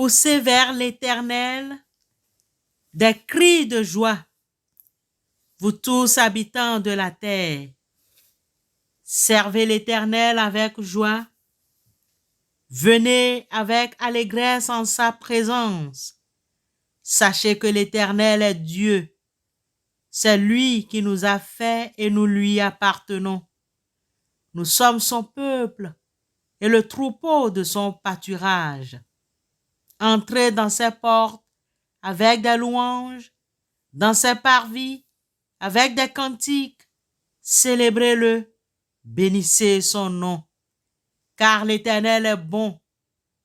Poussez vers l'Éternel des cris de joie, vous tous habitants de la terre. Servez l'Éternel avec joie. Venez avec allégresse en sa présence. Sachez que l'Éternel est Dieu. C'est lui qui nous a fait et nous lui appartenons. Nous sommes son peuple et le troupeau de son pâturage. Entrez dans ses portes avec des louanges, dans ses parvis avec des cantiques. Célébrez-le, bénissez son nom. Car l'Éternel est bon,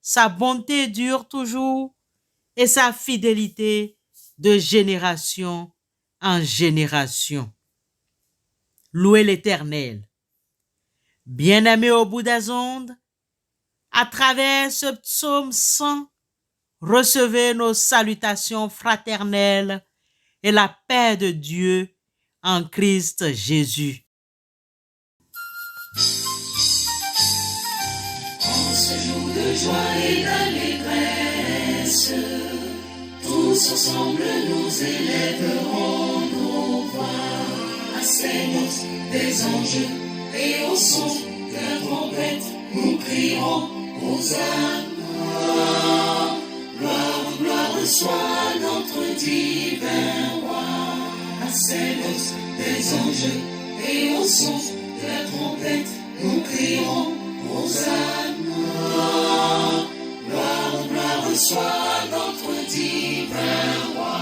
sa bonté dure toujours et sa fidélité de génération en génération. Louez l'Éternel. Bien-aimés au bout des ondes, à travers ce psaume 100, recevez nos salutations fraternelles et la paix de Dieu en Christ Jésus. En ce jour de joie et d'allégresse, tous ensemble nous élèverons nos voix à ces notes des anges et au son de la trompette, nous crierons Hosanna. Gloire, gloire soit notre divin roi. À ces notes des anges et au son de la trompette, nous crierons Hosanna. Gloire, gloire soit notre divin roi.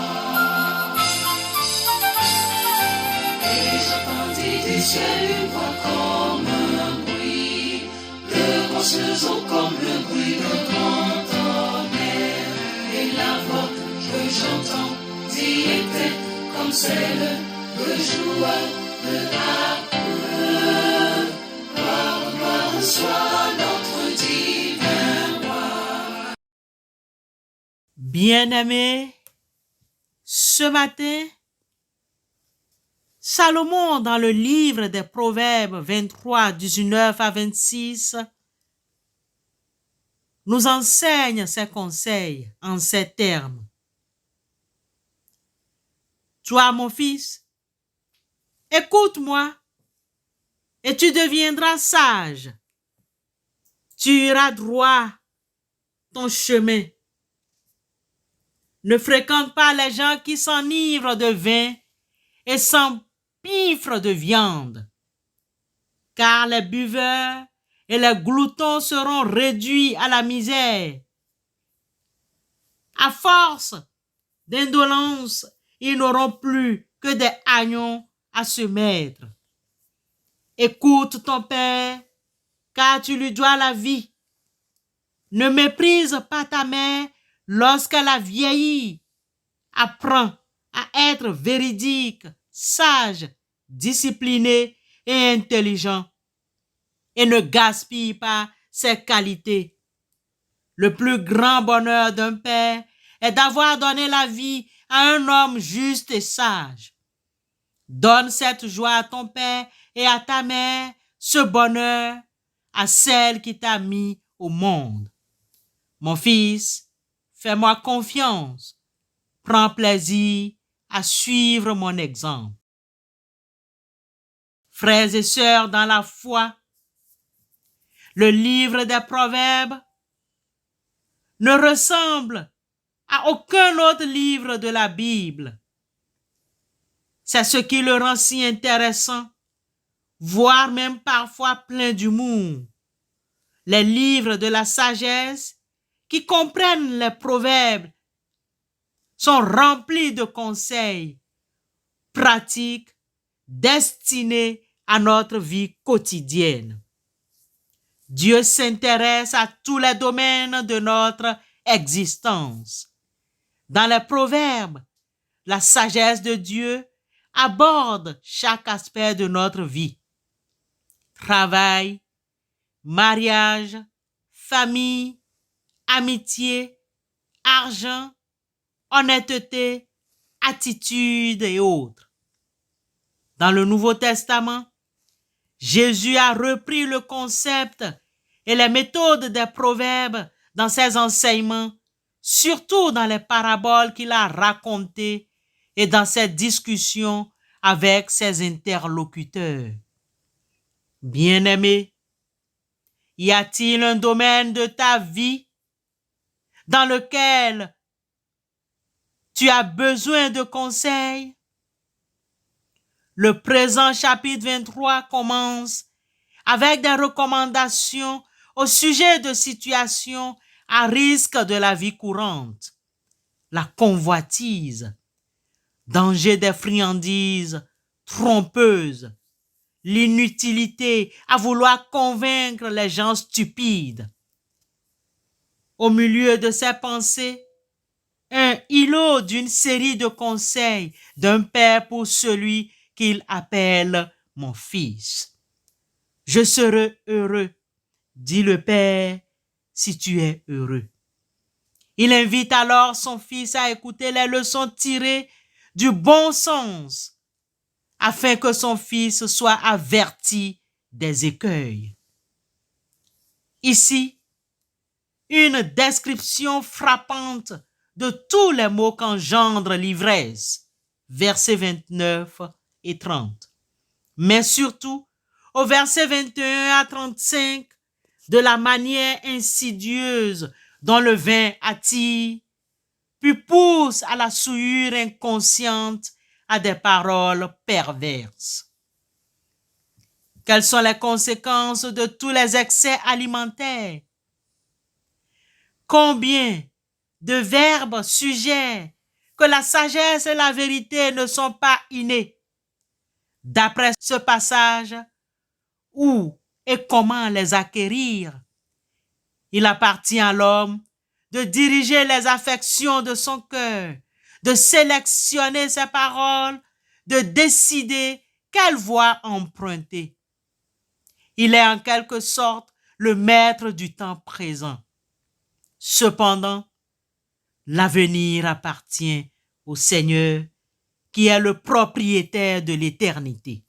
Et j'entendis des cieux une voix comme un bruit de grosses eaux, comme le bruit d'un grand tonnerre. Et la voix que j'entendis était comme celle de joueur de harpe. Gloire, gloire soit notre divin roi. Bien-aimés, ce matin, Salomon, dans le livre des Proverbes 23, 19 à 26, nous enseigne ses conseils en ces termes. Toi, mon fils, écoute-moi et tu deviendras sage. Tu iras droit ton chemin. Ne fréquente pas les gens qui s'enivrent de vin et s'empiffrent de viande, car les buveurs et les gloutons seront réduits à la misère. À force d'indolence, ils n'auront plus que des hagnons à se mettre. Écoute ton père, car tu lui dois la vie. Ne méprise pas ta mère lorsqu'elle a vieilli. Apprends à être véridique, sage, discipliné et intelligent. Et ne gaspille pas ses qualités. Le plus grand bonheur d'un père est d'avoir donné la vie à un homme juste et sage. Donne cette joie à ton père et à ta mère, ce bonheur à celle qui t'a mis au monde. Mon fils, fais-moi confiance. Prends plaisir à suivre mon exemple. Frères et sœurs dans la foi, le livre des Proverbes ne ressemble à aucun autre livre de la Bible. C'est ce qui le rend si intéressant, voire même parfois plein d'humour. Les livres de la sagesse qui comprennent les proverbes sont remplis de conseils pratiques destinés à notre vie quotidienne. Dieu s'intéresse à tous les domaines de notre existence. Dans les proverbes, la sagesse de Dieu aborde chaque aspect de notre vie. Travail, mariage, famille, amitié, argent, honnêteté, attitude et autres. Dans le Nouveau Testament, Jésus a repris le concept et les méthodes des proverbes dans ses enseignements surtout dans les paraboles qu'il a racontées et dans ses discussions avec ses interlocuteurs. Bien-aimé, y a-t-il un domaine de ta vie dans lequel tu as besoin de conseils? Le présent chapitre 23 commence avec des recommandations au sujet de situations à risque de la vie courante, la convoitise, danger des friandises trompeuses, l'inutilité à vouloir convaincre les gens stupides. Au milieu de ces pensées, un îlot d'une série de conseils d'un père pour celui qu'il appelle mon fils. Je serai heureux, dit le père, si tu es heureux. Il invite alors son fils à écouter les leçons tirées du bon sens, afin que son fils soit averti des écueils. Ici, une description frappante de tous les maux qu'engendre l'ivresse, versets 29 et 30. Mais surtout, au verset 21 à 35, de la manière insidieuse dont le vin attire, puis pousse à la souillure inconsciente, à des paroles perverses. Quelles sont les conséquences de tous les excès alimentaires? Combien de verbes suggèrent que la sagesse et la vérité ne sont pas innés? D'après ce passage, où et comment les acquérir? Il appartient à l'homme de diriger les affections de son cœur, de sélectionner ses paroles, de décider quelle voie emprunter. Il est en quelque sorte le maître du temps présent. Cependant, l'avenir appartient au Seigneur qui est le propriétaire de l'éternité.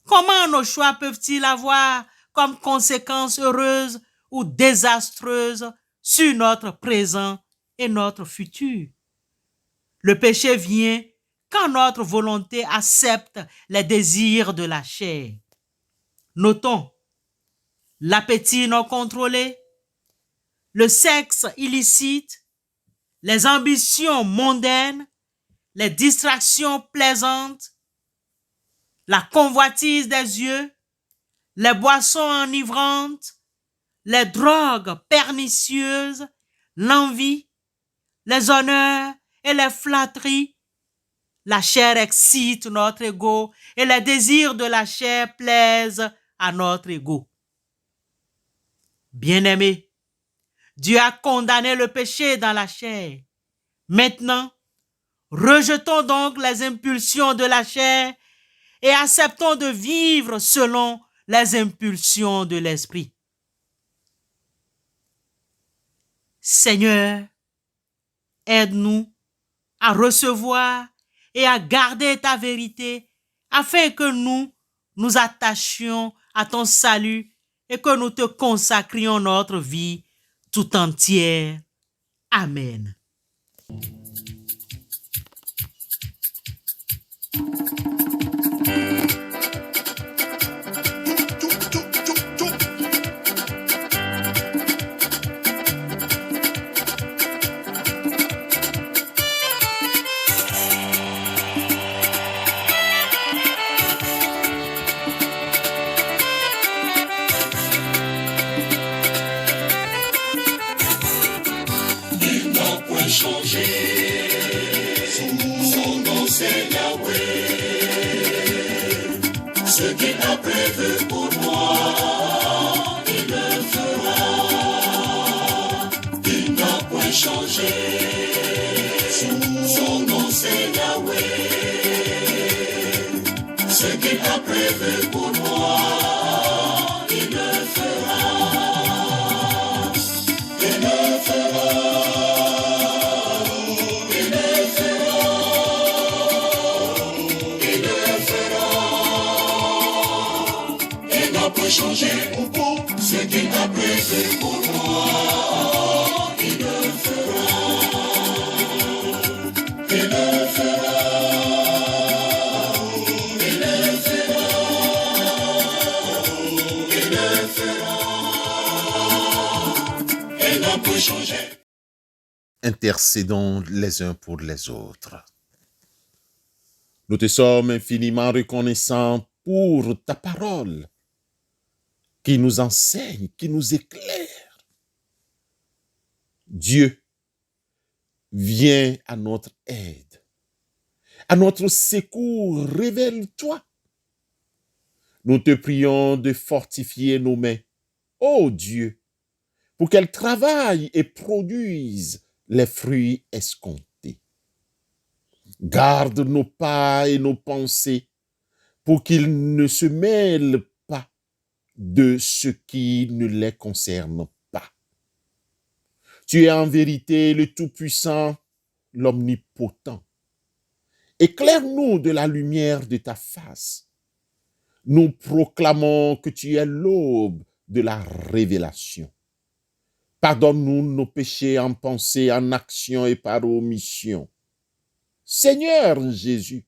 Comment nos choix peuvent-ils avoir comme conséquences heureuses ou désastreuses sur notre présent et notre futur? Le péché vient quand notre volonté accepte les désirs de la chair. Notons l'appétit non contrôlé, le sexe illicite, les ambitions mondaines, les distractions plaisantes, la convoitise des yeux, les boissons enivrantes, les drogues pernicieuses, l'envie, les honneurs et les flatteries. La chair excite notre ego et les désirs de la chair plaisent à notre ego. Bien-aimés, Dieu a condamné le péché dans la chair. Maintenant, rejetons donc les impulsions de la chair et acceptons de vivre selon les impulsions de l'esprit. Seigneur, aide-nous à recevoir et à garder ta vérité afin que nous nous attachions à ton salut et que nous te consacrions notre vie tout entière. Amen. Changer, son nom c'est Yahweh. Ce qu'il a prévu pour moi, il le fera. Il n'a point changé. Son nom c'est Yahweh. Ce qu'il a prévu pour moi, il le fera. Il le fera. Changer ce qu'il a prévu pour moi, il peut changer. Intercédons les uns pour les autres. Nous te sommes infiniment reconnaissants pour ta parole qui nous enseigne, qui nous éclaire. Dieu, viens à notre aide, à notre secours, révèle-toi. Nous te prions de fortifier nos mains, ô Dieu, pour qu'elles travaillent et produisent les fruits escomptés. Garde nos pas et nos pensées pour qu'ils ne se mêlent pas de ce qui ne les concerne pas. Tu es en vérité le Tout-Puissant, l'Omnipotent. Éclaire-nous de la lumière de ta face. Nous proclamons que tu es l'aube de la révélation. Pardonne-nous nos péchés en pensée, en action et par omission. Seigneur Jésus,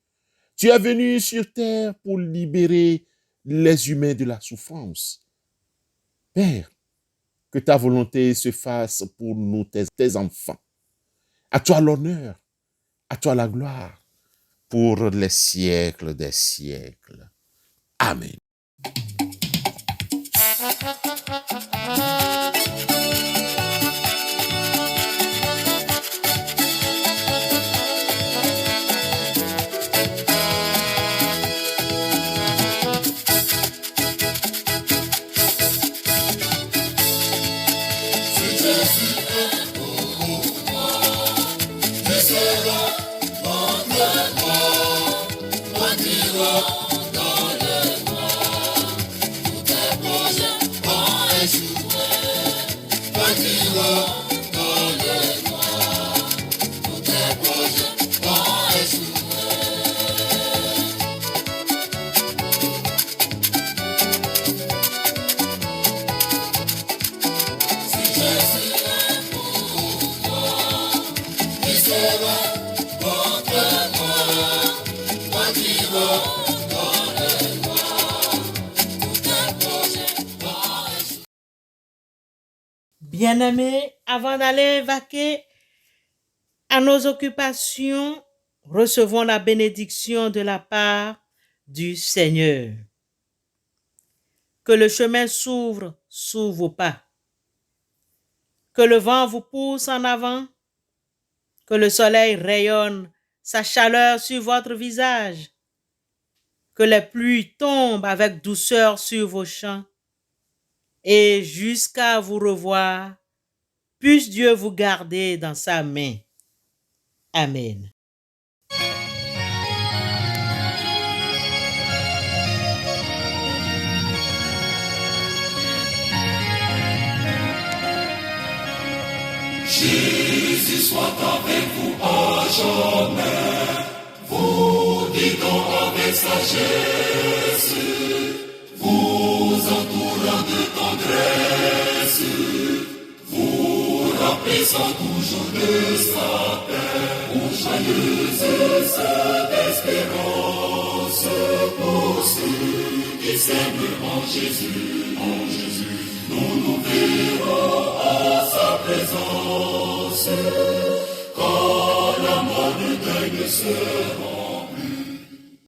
tu es venu sur terre pour libérer les humains de la souffrance. Père, que ta volonté se fasse pour nous, tes enfants. À toi l'honneur, à toi la gloire, pour les siècles des siècles. Amen. Bien-aimés, avant d'aller vaquer à nos occupations, recevons la bénédiction de la part du Seigneur. Que le chemin s'ouvre sous vos pas. Que le vent vous pousse en avant. Que le soleil rayonne sa chaleur sur votre visage. Que les pluies tombent avec douceur sur vos champs. Et jusqu'à vous revoir, puisse Dieu vous garder dans sa main. Amen. Jésus soit avec vous à jamais, vous guidant avec sagesse, vous entourant de tendresse, vous remplissant toujours de sa paix, aux joyeuses d'espérance pour ceux qui s'aiment en Jésus, nous nous verrons en sa présence, quand la mort de deuil ne sera